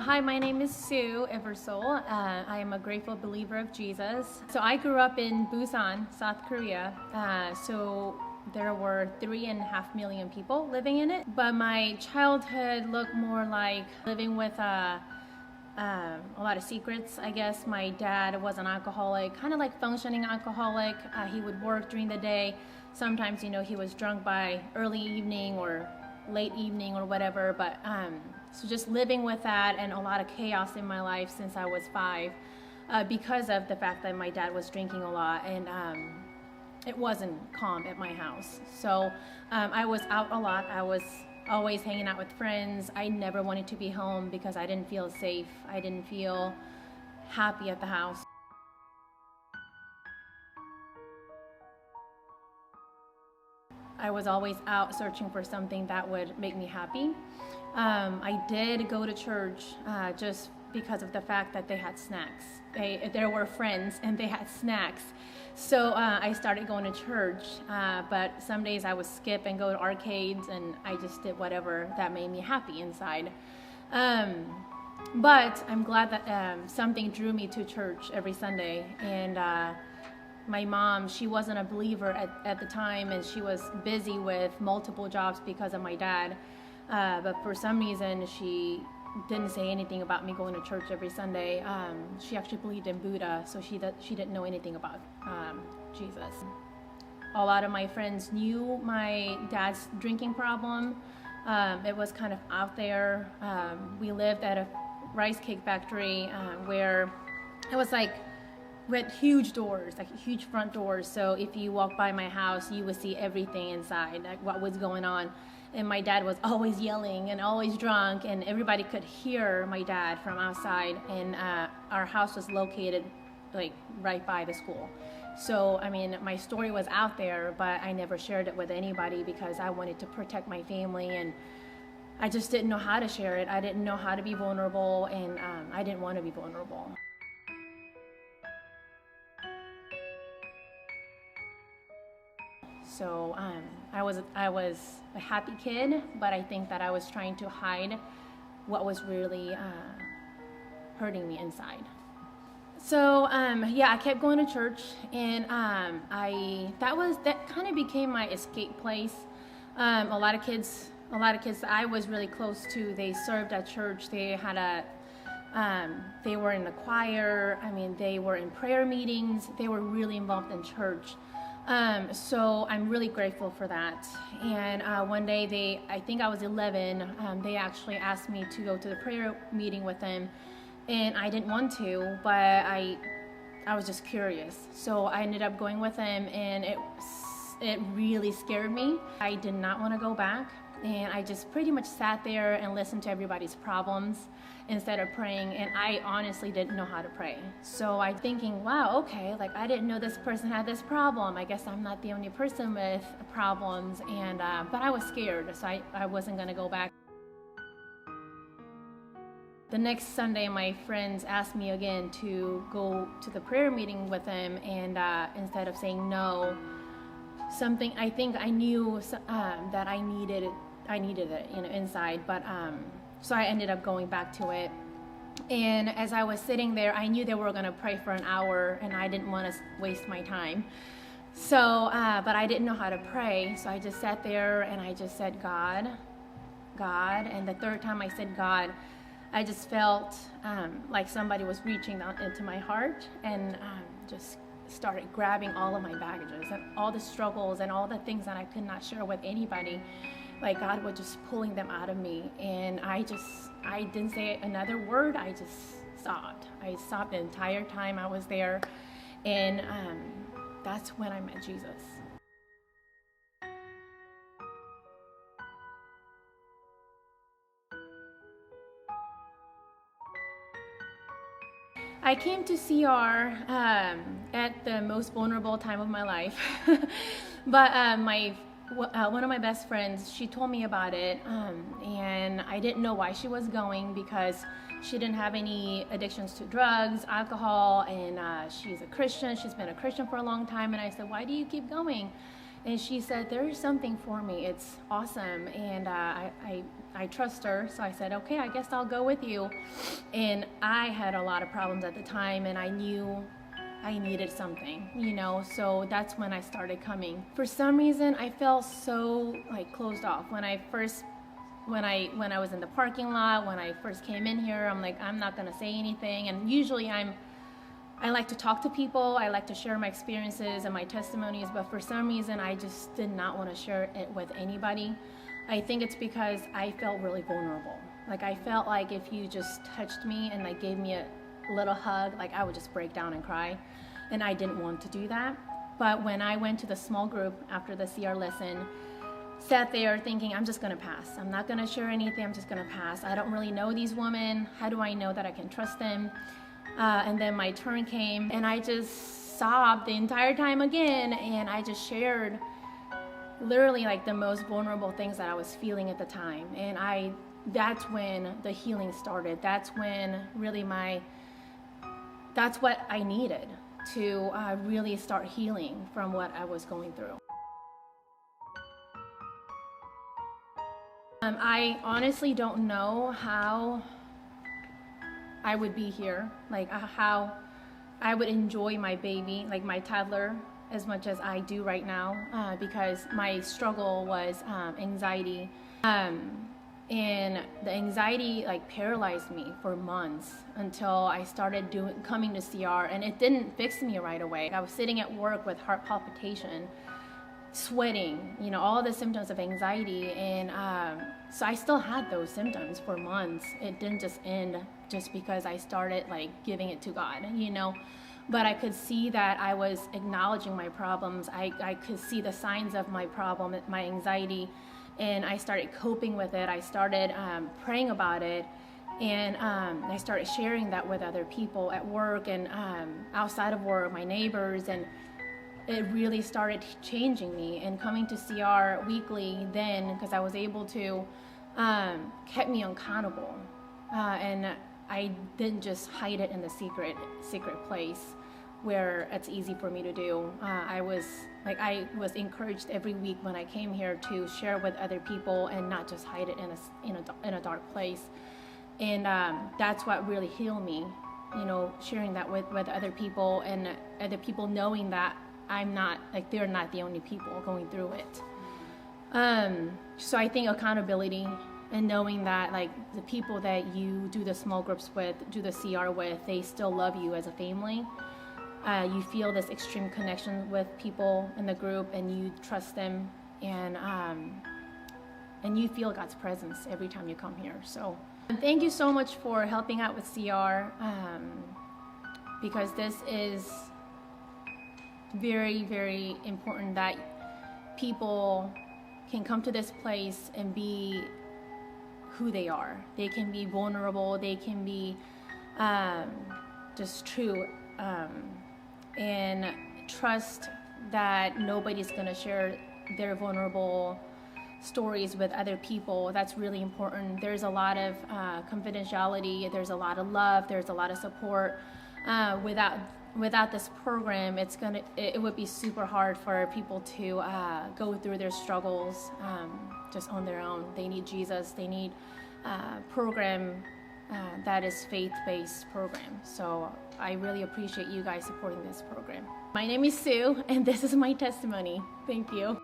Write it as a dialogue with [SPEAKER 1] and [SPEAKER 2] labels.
[SPEAKER 1] Hi, my name is Sue Eversole. I am a grateful believer of Jesus. So I grew up in Busan, South Korea. So there were 3.5 million people living in it. But my childhood looked more like living with a lot of secrets, I guess. My dad was an alcoholic, kind of like functioning alcoholic. He would work during the day. Sometimes, he was drunk by early evening or late evening or whatever. But so just living with that and a lot of chaos in my life since I was 5 because of the fact that my dad was drinking a lot and it wasn't calm at my house. So I was out a lot. I was always hanging out with friends. I never wanted to be home because I didn't feel safe. I didn't feel happy at the house. I was always out searching for something that would make me happy. I did go to church just because of the fact that they had snacks. There were friends and they had snacks. So I started going to church, but some days I would skip and go to arcades, and I just did whatever that made me happy inside. But I'm glad that something drew me to church every Sunday. And my mom, she wasn't a believer at the time, and she was busy with multiple jobs because of my dad. But for some reason, she didn't say anything about me going to church every Sunday. She actually believed in Buddha, so she didn't know anything about Jesus. A lot of my friends knew my dad's drinking problem. It was kind of out there. We lived at a rice cake factory where it was like with huge doors, like huge front doors. So if you walk by my house, you would see everything inside, like what was going on. And my dad was always yelling and always drunk, and everybody could hear my dad from outside. And our house was located like right by the school. So, I mean, my story was out there, but I never shared it with anybody because I wanted to protect my family, and I just didn't know how to share it. I didn't know how to be vulnerable, and I didn't want to be vulnerable. So I was a happy kid, but I think that I was trying to hide what was really hurting me inside. So I kept going to church, and that kind of became my escape place. A lot of kids that I was really close to, they served at church. They had they were in the choir. I mean, they were in prayer meetings. They were really involved in church. So I'm really grateful for that. And one day I think I was 11, they actually asked me to go to the prayer meeting with them, and I didn't want to, but I was just curious. So I ended up going with them, and it really scared me. I did not want to go back, and I just pretty much sat there and listened to everybody's problems instead of praying, and I honestly didn't know how to pray. So I'm thinking, wow, okay, like I didn't know this person had this problem. I guess I'm not the only person with problems, and but I was scared, so I wasn't gonna go back. The next Sunday, my friends asked me again to go to the prayer meeting with them, and instead of saying no, I think I knew that I needed it, inside, but so I ended up going back to it. And as I was sitting there, I knew they were going to pray for an hour, and I didn't want to waste my time. So, but I didn't know how to pray, so I just sat there and I just said, God. And the third time I said God, I just felt like somebody was reaching out into my heart and just started grabbing all of my baggages and all the struggles and all the things that I could not share with anybody. Like God was just pulling them out of me, and I didn't say another word. I just sobbed. I sobbed the entire time I was there, and that's when I met Jesus. I came to CR at the most vulnerable time of my life, but one of my best friends, she told me about it, and I didn't know why she was going because she didn't have any addictions to drugs, alcohol, and she's a Christian. She's been a Christian for a long time, and I said, why do you keep going? And she said, there is something for me. It's awesome. And I trust her. So I said, okay, I guess I'll go with you. And I had a lot of problems at the time, and I knew I needed something, you know, so that's when I started coming. For some reason, I felt so like closed off. When I was in the parking lot, when I first came in here, I'm like, I'm not gonna say anything. And usually I like to talk to people, I like to share my experiences and my testimonies, but for some reason, I just did not want to share it with anybody. I think it's because I felt really vulnerable. Like I felt like if you just touched me and like gave me a little hug, like I would just break down and cry, and I didn't want to do that. But when I went to the small group after the CR lesson, sat there thinking, I'm just gonna pass. I'm not gonna share anything, I'm just gonna pass. I don't really know these women. How do I know that I can trust them? And then my turn came, and I just sobbed the entire time again, and I just shared literally like the most vulnerable things that I was feeling at the time. And that's when the healing started. That's when really that's what I needed to really start healing from what I was going through. I honestly don't know how I would be here, like how I would enjoy my baby, like my toddler, as much as I do right now, because my struggle was anxiety. And the anxiety like paralyzed me for months until I started coming to CR, and it didn't fix me right away. I was sitting at work with heart palpitation, sweating, you know, all the symptoms of anxiety, and so I still had those symptoms for months. It didn't just end just because I started like giving it to God, you know. But I could see that I was acknowledging my problems. I could see the signs of my problem, my anxiety, and I started coping with it. I started praying about it, and I started sharing that with other people at work and outside of work, my neighbors, and it really started changing me. And coming to CR weekly then, because I was able to, kept me accountable, and I didn't just hide it in the secret place where it's easy for me to do. I was encouraged every week when I came here to share with other people and not just hide it in a dark place. And that's what really healed me, you know, sharing that with other people, and other people knowing that I'm not, like, they're not the only people going through it. So I think accountability and knowing that, like, the people that you do the small groups with, do the CR with, they still love you as a family. You feel this extreme connection with people in the group, and you trust them, and you feel God's presence every time you come here. So thank you so much for helping out with CR, because this is very, very important that people can come to this place and be who they are. They can be vulnerable, they can be just true, and trust that nobody's gonna share their vulnerable stories with other people. That's really important. There's a lot of confidentiality, there's a lot of love, there's a lot of support. Without this program, it would be super hard for people to go through their struggles just on their own. They need Jesus. They need a program that is faith-based program. So I really appreciate you guys supporting this program. My name is Sue, and this is my testimony. Thank you.